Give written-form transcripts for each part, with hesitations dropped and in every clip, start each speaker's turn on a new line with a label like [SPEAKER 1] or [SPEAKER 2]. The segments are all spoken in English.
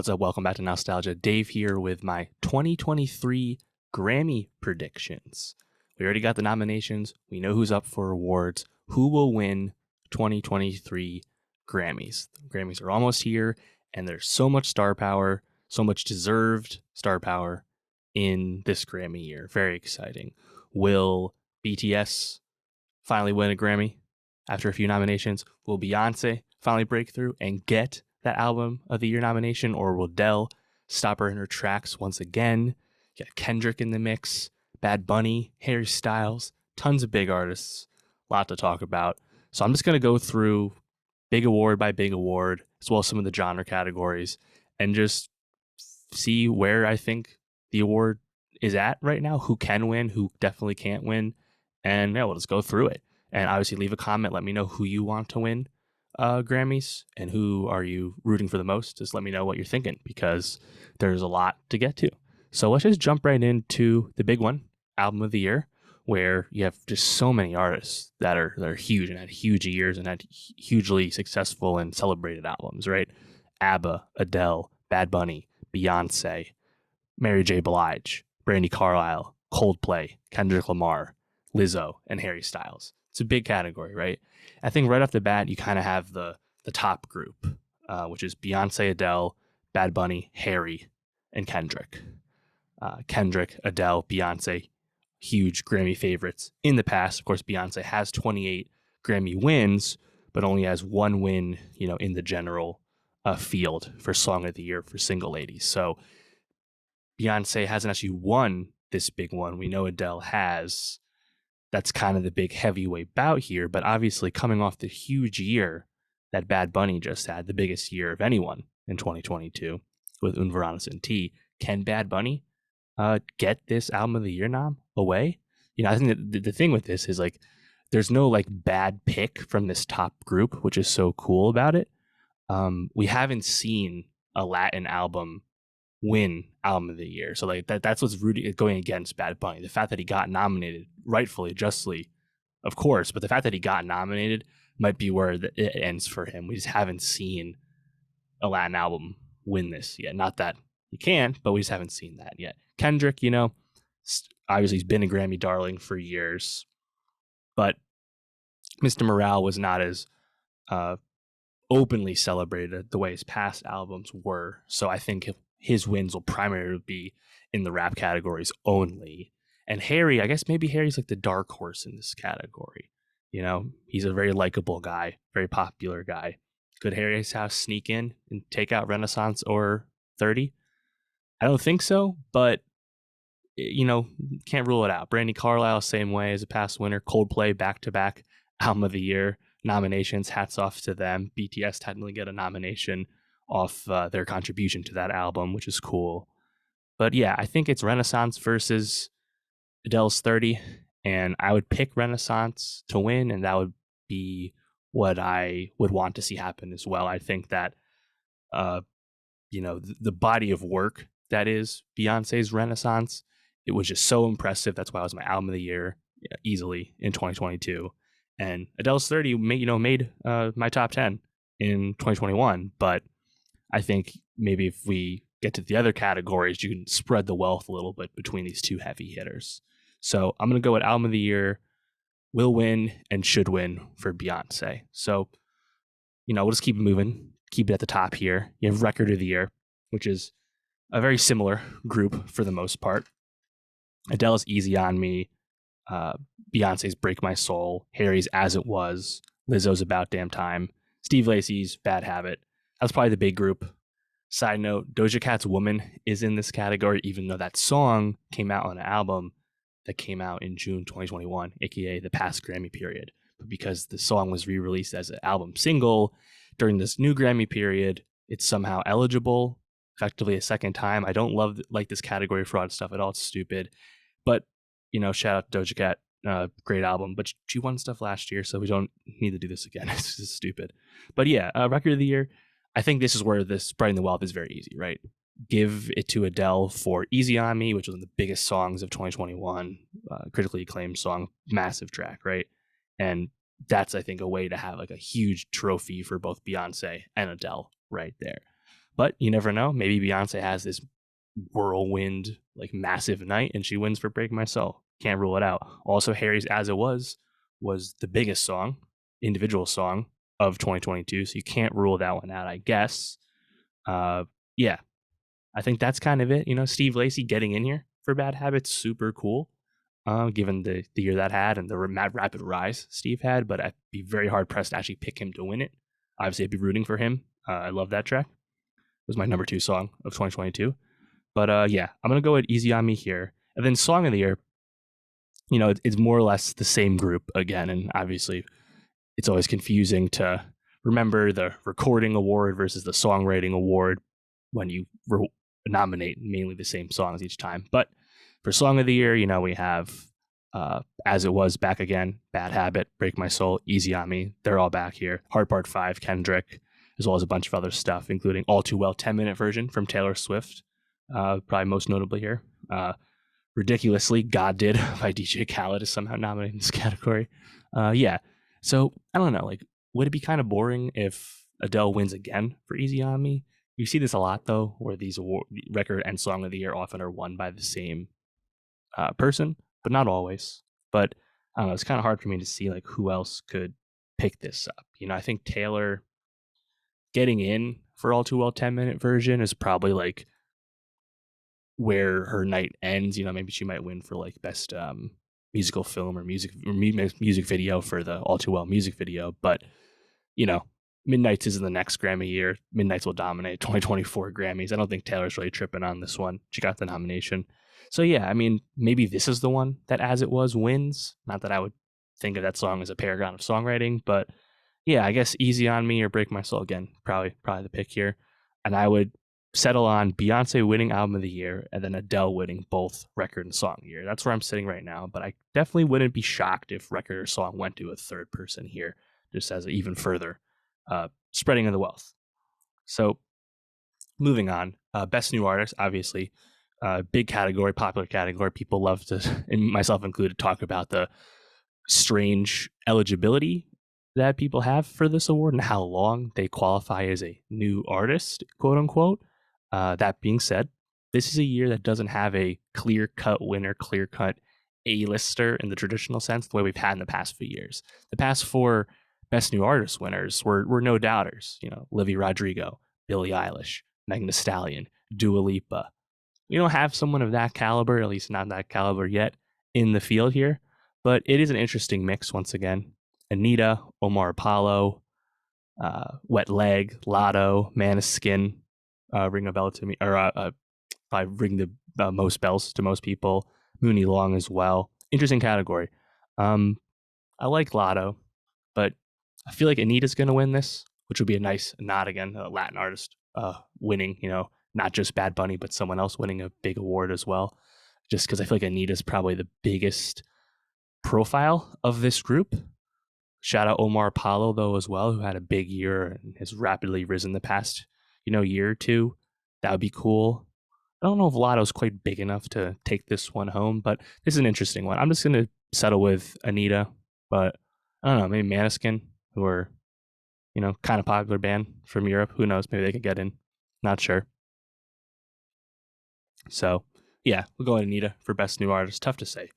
[SPEAKER 1] What's up? Welcome back to Nostalgia. Dave here with my 2023 Grammy predictions. We already got the nominations. We know who's up for awards. Who will win 2023 Grammys? The Grammys are almost here, and there's so much star power, so much deserved star power in this Grammy year. Very exciting. Will BTS finally win a Grammy after a few nominations? Will Beyoncé finally break through and get that album of the year nomination, or will Adele stop her in her tracks once again? You got Kendrick in the mix, Bad Bunny, Harry Styles, tons of big artists, a lot to talk about. So I'm just going to go through big award by big award, as well as some of the genre categories, and just see where I think the award is at right now, who can win, who definitely can't win, and yeah, we'll just go through it. And obviously leave a comment, let me know who you want to win Grammys and who are you rooting for the most. Just let me know what you're thinking, because there's a lot to get to. So let's just jump right into the big one, album of the year, where you have just so many artists that are huge and had huge years and had hugely successful and celebrated albums, right? ABBA, Adele, Bad Bunny, Beyonce, Mary J. Blige, Brandy Carlisle, Coldplay, Kendrick Lamar, Lizzo, and Harry Styles. It's a big category, right? I think right off the bat, you kind of have the top group, which is Beyonce, Adele, Bad Bunny, Harry, and Kendrick. Kendrick, Adele, Beyonce, huge Grammy favorites in the past. Of course, Beyonce has 28 Grammy wins, but only has one win, in the general field for Song of the Year for single ladies. So Beyonce hasn't actually won this big one. We know Adele has. That's kind of the big heavyweight bout here, but obviously coming off the huge year that Bad Bunny just had, the biggest year of anyone in 2022 with Un Verano Sin Ti, can Bad Bunny get this album of the year nom away? I think that the thing with this is there's no bad pick from this top group, which is so cool about it. We haven't seen a Latin album win album of the year, so that's what's going against Bad Bunny. The fact that he got nominated, rightfully, justly, of course, but the fact that he got nominated might be where it ends for him. We just haven't seen a Latin album win this yet. Not that he can't, but we just haven't seen that yet. Kendrick, obviously he's been a Grammy darling for years, but Mr. Morale was not as openly celebrated the way his past albums were. So I think his wins will primarily be in the rap categories only. And Harry, I guess maybe Harry's the dark horse in this category. He's a very likable guy, very popular guy. Could Harry's House sneak in and take out Renaissance or 30? I don't think so, but can't rule it out. Brandy Carlisle, same way as a past winner. Coldplay, back-to-back album of the year nominations. Hats off to them. BTS technically get a nomination off their contribution to that album, which is cool. But yeah, I think it's Renaissance versus Adele's 30, and I would pick Renaissance to win, and that would be what I would want to see happen as well. I think that the body of work that is Beyonce's Renaissance, it was just so impressive. That's why it was my album of the year easily in 2022. And Adele's 30 made my top 10 in 2021, but I think maybe if we get to the other categories, you can spread the wealth a little bit between these two heavy hitters. So I'm going to go with album of the year, will win and should win for Beyonce. So, we'll just keep it moving, keep it at the top here. You have record of the year, which is a very similar group for the most part. Adele's Easy on Me, Beyonce's Break My Soul, Harry's As It Was, Lizzo's About Damn Time, Steve Lacy's Bad Habit. That's probably the big group. Side note, Doja Cat's Woman is in this category, even though that song came out on an album that came out in June 2021, aka the past Grammy period. But because the song was re-released as an album single during this new Grammy period, it's somehow eligible effectively a second time. I don't love this category fraud stuff at all. It's stupid. But, shout out to Doja Cat. Great album, but she won stuff last year, so we don't need to do this again. It's just stupid. But yeah, record of the year, I think this is where this Spreading the Wealth is very easy, right? Give it to Adele for Easy on Me, which was one of the biggest songs of 2021, critically acclaimed song, massive track, right? And that's, I think, a way to have a huge trophy for both Beyonce and Adele right there. But you never know. Maybe Beyonce has this whirlwind, like massive night, and she wins for Break My Soul. Can't rule it out. Also, Harry's As It was the biggest song, individual song of 2022. So you can't rule that one out, I guess. Yeah, I think that's kind of it. Steve Lacy getting in here for Bad Habits, super cool. Given the year that had and the rapid rise Steve had, but I'd be very hard pressed to actually pick him to win it. Obviously, I'd be rooting for him. I love that track. It was my number 2 song of 2022. But yeah, I'm gonna go with Easy on Me here, and then Song of the Year. It's more or less the same group again, and obviously, it's always confusing to remember the recording award versus the songwriting award when you nominate mainly the same songs each time. But for Song of the Year, we have As It Was, Back Again, Bad Habit, Break My Soul, Easy on Me. They're all back here. Hard Part 5, Kendrick, as well as a bunch of other stuff, including All Too Well 10-minute version from Taylor Swift, probably most notably here. Ridiculously, God Did by DJ Khaled is somehow nominated in this category. Yeah. So, I don't know, would it be kind of boring if Adele wins again for Easy on Me? You see this a lot, though, where these record and Song of the Year often are won by the same person, but not always. But I don't know, it's kind of hard for me to see who else could pick this up. I think Taylor getting in for All Too Well 10-minute version is probably where her night ends. Maybe she might win for best musical film or music video for the All Too Well music video. But Midnights is in the next Grammy year. Midnights will dominate 2024 Grammys. I don't think Taylor's really tripping on this one. She got the nomination. So yeah, I mean, maybe this is the one that As It Was wins. Not that I would think of that song as a paragon of songwriting, but yeah, I guess Easy on Me or Break My Soul again, probably the pick here. And I would settle on Beyonce winning Album of the Year and then Adele winning both Record and Song of the Year. That's where I'm sitting right now, but I definitely wouldn't be shocked if Record or Song went to a third person here, just as even further spreading of the wealth. So moving on, Best New Artist, obviously, big category, popular category. People love to, and myself included, talk about the strange eligibility that people have for this award and how long they qualify as a new artist, quote unquote. That being said, this is a year that doesn't have a clear-cut winner, clear-cut A-lister in the traditional sense, the way we've had in the past few years. The past 4 Best New Artist winners were no doubters. Olivia Rodrigo, Billie Eilish, Megan Thee Stallion, Dua Lipa. We don't have someone of that caliber, at least not that caliber yet, in the field here. But it is an interesting mix once again. Anita, Omar Apollo, Wet Leg, Lotto, Maneskin, ring a bell to me, or probably ring the most bells to most people. Mooney Long as well. Interesting category. I like Lotto, but I feel like Anita's going to win this, which would be a nice nod again, a Latin artist winning, not just Bad Bunny, but someone else winning a big award as well. Just because I feel like Anita's probably the biggest profile of this group. Shout out Omar Apollo, though, as well, who had a big year and has rapidly risen the past, year or two. That would be cool. I don't know if Lotto's quite big enough to take this one home, but this is an interesting one. I'm just going to settle with Anita, but I don't know, maybe Maneskin, who are, kind of popular band from Europe. Who knows? Maybe they could get in. Not sure. So, yeah, we'll go with Anita for Best New Artist. Tough to say.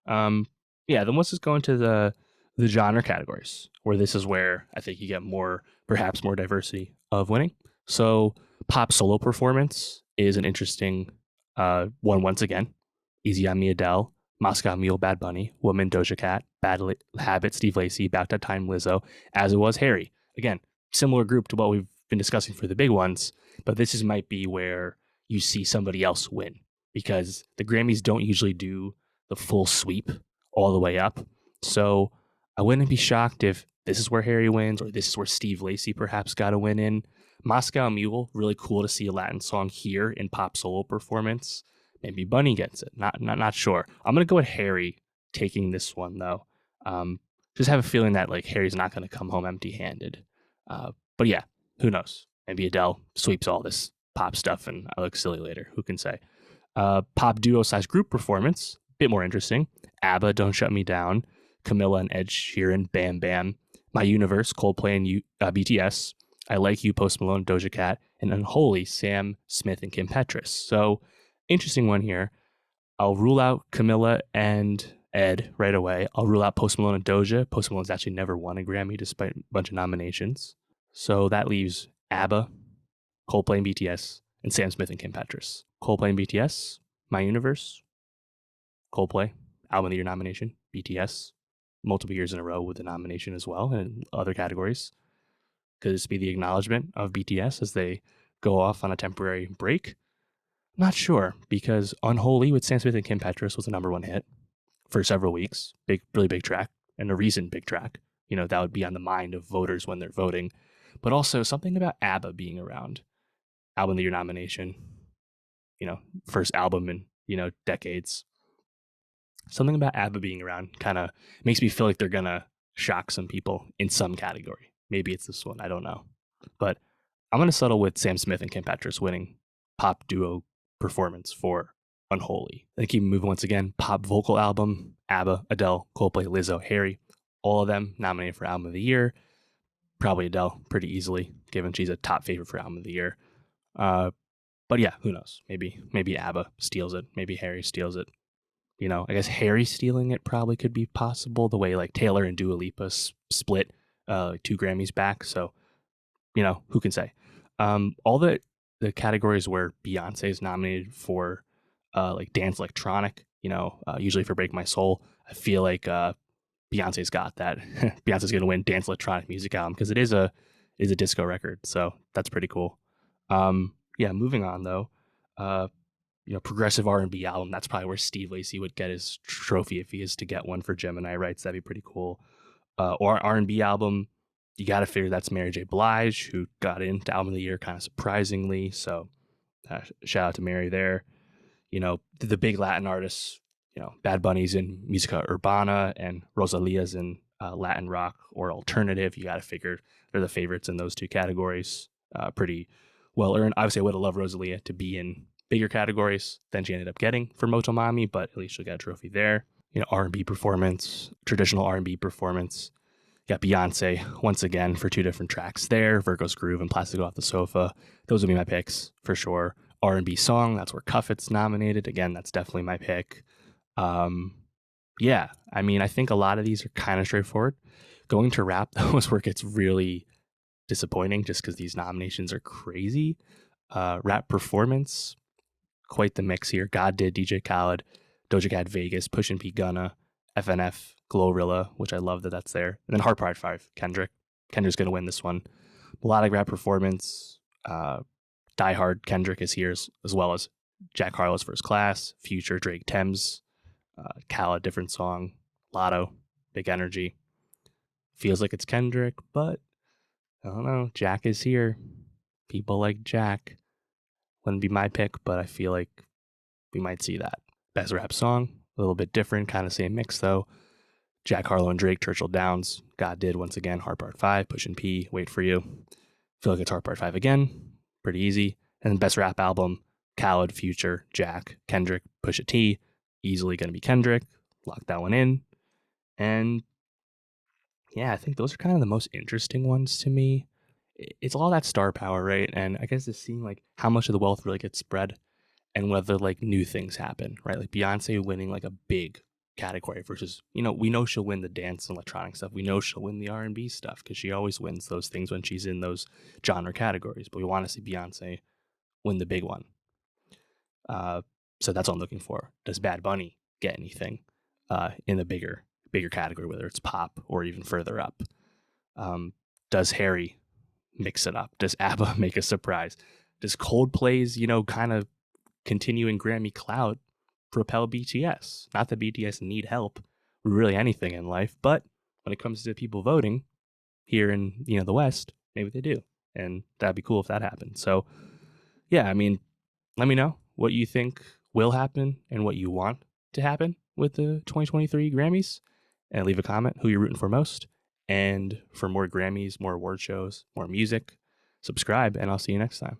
[SPEAKER 1] Yeah, then let's just go into the genre categories, where this is where I think you get perhaps more diversity of winning. So, pop solo performance is an interesting one once again. Easy on Me, Adele. Moscow Mule, Bad Bunny. Woman, Doja Cat. Bad Habit, Steve Lacy. About That Time, Lizzo. As It Was, Harry. Again, similar group to what we've been discussing for the big ones, but this might be where you see somebody else win, because the Grammys don't usually do the full sweep all the way up. So I wouldn't be shocked if this is where Harry wins, or this is where Steve Lacy perhaps got a win in. Moscow Mule, really cool to see a Latin song here in pop solo performance. Maybe Bunny gets it. Not sure. I'm gonna go with Harry taking this one though. Just have a feeling that Harry's not gonna come home empty-handed. But yeah, who knows? Maybe Adele sweeps all this pop stuff and I look silly later. Who can say? Pop duo size group performance, bit more interesting. ABBA, Don't Shut Me Down. Camilla and Ed Sheeran, Bam Bam. My Universe, Coldplay and BTS. I Like You, Post Malone, Doja Cat, and Unholy, Sam Smith and Kim Petras. So, interesting one here. I'll rule out Camilla and Ed right away. I'll rule out Post Malone and Doja. Post Malone's actually never won a Grammy despite a bunch of nominations. So that leaves ABBA, Coldplay and BTS, and Sam Smith and Kim Petras. Coldplay and BTS, My Universe. Coldplay, Album of the Year nomination. BTS, multiple years in a row with a nomination as well in other categories. Could this be the acknowledgement of BTS as they go off on a temporary break? Not sure, because Unholy with Sam Smith and Kim Petras was the number one hit for several weeks. Really big track, and a recent big track. That would be on the mind of voters when they're voting. But also something about ABBA being around. Album of the Year nomination, first album in, decades. Something about ABBA being around kind of makes me feel like they're going to shock some people in some category. Maybe it's this one, I don't know. But I'm going to settle with Sam Smith and Kim Petras winning pop duo performance for Unholy. Then keep moving once again. Pop vocal album, ABBA, Adele, Coldplay, Lizzo, Harry. All of them nominated for Album of the Year. Probably Adele pretty easily, given she's a top favorite for Album of the Year. But yeah, who knows? Maybe ABBA steals it. Maybe Harry steals it. I guess Harry stealing it probably could be possible, the way like Taylor and Dua Lipa split 2 Grammys back. So, who can say? All the categories where Beyonce is nominated for like dance electronic, usually for Break My Soul, I feel like Beyonce's got that. Beyonce's going to win dance electronic music album because it is a disco record. So that's pretty cool. Yeah, moving on though. Progressive R&B album. That's probably where Steve Lacy would get his trophy if he is to get one for Gemini Rights. That'd be pretty cool. Or R&B album, you got to figure that's Mary J. Blige, who got into Album of the Year kind of surprisingly. So shout out to Mary there. The big Latin artists, Bad Bunny's in Musica Urbana and Rosalia's in Latin rock or alternative. You got to figure they're the favorites in those 2 categories. Pretty well earned. Obviously, I would have loved Rosalia to be in bigger categories than she ended up getting for Motomami, but at least she'll get a trophy there. R&B performance, traditional R&B performance. You got Beyonce once again for 2 different tracks there, Virgo's Groove and Plastic Off the Sofa. Those would be my picks for sure. R&B song, that's where Cuff It's nominated. Again, that's definitely my pick. Yeah, I mean, I think a lot of these are kind of straightforward. Going to rap, though, is where it gets really disappointing just because these nominations are crazy. Rap performance, quite the mix here. God Did, DJ Khaled, Doja Cat, Vegas, Pushin' P, Gunna, FNF, Glorilla, which I love that that's there. And then Hard Part 5, Kendrick. Kendrick's going to win this one. Melodic rap performance, Die Hard, Kendrick is here as well as Jack Harlow's First Class, Future, Drake, Thames, Khaled, different song, Lotto, Big Energy. Feels like it's Kendrick, but I don't know. Jack is here. People like Jack. Wouldn't be my pick, but I feel like we might see that. Best rap song, a little bit different, kind of same mix though. Jack Harlow and Drake, Churchill Downs. God Did once again, Hard Part 5, Pushin' P, Wait For You. Feel like it's Hard Part 5 again, pretty easy. And then best rap album, Khaled, Future, Jack, Kendrick, Pusha T. Easily going to be Kendrick. Lock that one in. And yeah, I think those are kind of the most interesting ones to me. It's all that star power, right? And I guess just seeing like how much of the wealth really gets spread and whether like new things happen, right? Like Beyonce winning like a big category versus, we know she'll win the dance and electronic stuff. We know she'll win the R&B stuff because she always wins those things when she's in those genre categories. But we want to see Beyonce win the big one. So that's what I'm looking for. Does Bad Bunny get anything in the bigger category, whether it's pop or even further up? Does Harry mix it up? Does ABBA make a surprise? Does Coldplay's, kind of continuing Grammy clout propel BTS? Not that BTS need help with really anything in life, but when it comes to people voting here in, the West, maybe they do. And that'd be cool if that happened. So yeah, I mean, let me know what you think will happen and what you want to happen with the 2023 Grammys, and leave a comment who you're rooting for most. And for more Grammys, more award shows, more music, subscribe, and I'll see you next time.